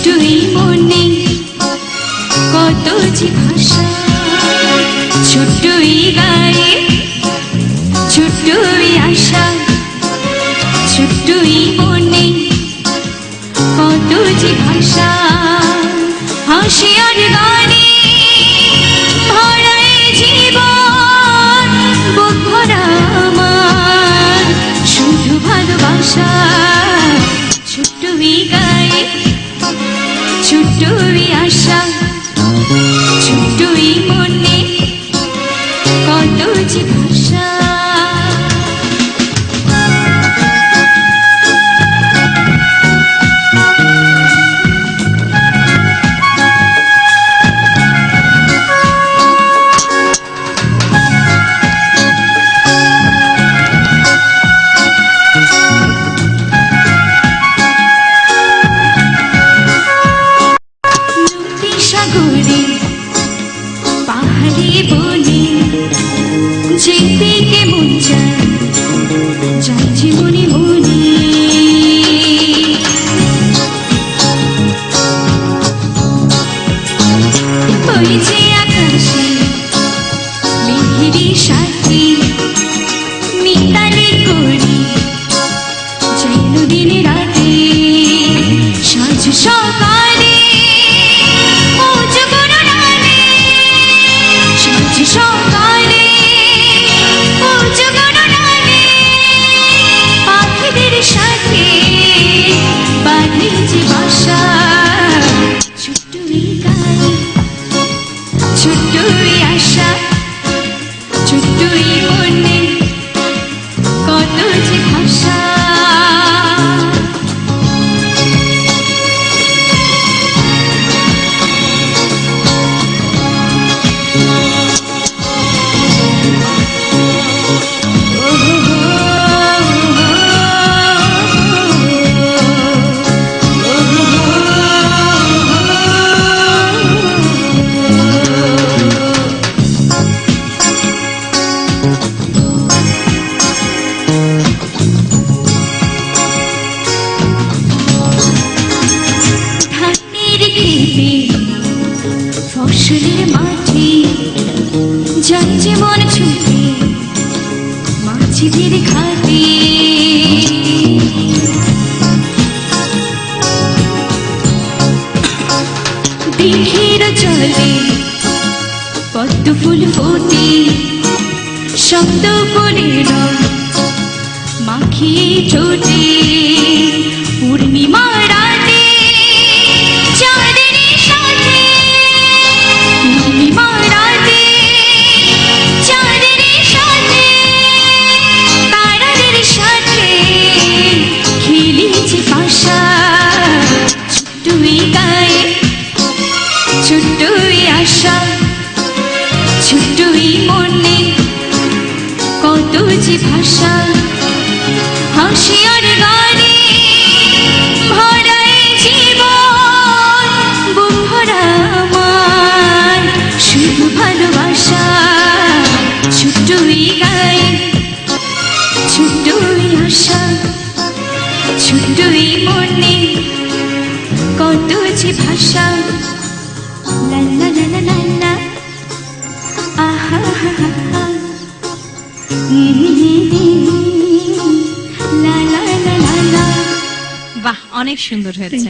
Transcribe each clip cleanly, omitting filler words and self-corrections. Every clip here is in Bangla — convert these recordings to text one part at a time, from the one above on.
ছোট্টই মনে কত যে ভাষা, ছোট্টই গায়ে ছোট্টই আশা, ছোট্টই মনে কত যে ভাষা, হাসি আর গানে ভরায় জীবন, বুক ভরা আমার শুধু ভালোবাসা। ছোট্টই গায়ে ছোট্টই আশা, ছোট্টই মনে কত যে ভাষা। পাহাড়ে বনে যেতে কেমন যায়, যাইছি মনে মনে। ওই যে আকাশে মেঘেরই সাথে মিতালি করি যাই নদীনে রাতে, সাঁঝ সকালে সকালে পাখিদের সাথে বাঁধে যে বাসা। ছোট্টই গায়ে ছোট্টই আশা, ছোট্টই মনে কত যে ভাষা। ফসলের মাঠে যাই যে মন ছুটে মাঝিদের ঘাটে, দিঘির জলে পদ্ম ফুল ফোটে, শব্দ করে রং মাখিয়ে ঠোঁটে, পূর্ণিমা রাতে চাঁদের সাথে, পূর্ণিমা রাতে চাঁদের সাথে তারাদের সাথে খেলেছে পাশা। ছোট্টই গায়ে ছোট্টই আশা, ছোট্টই মনে কত যে ভাষা, হাসি আর গানে ভরায় জীবন, বুক ভরা আমার শুধু ভালোবাসা। ছোট্টই গায়ে ছোট্টই আশা, ছোট্টই মনে কত যে ভাষা। লা লা লা লা লা লা, আহা হা হা হা, লা লা লা লা লা। বাহ, অনেক সুন্দর হয়েছে।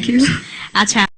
আচ্ছা।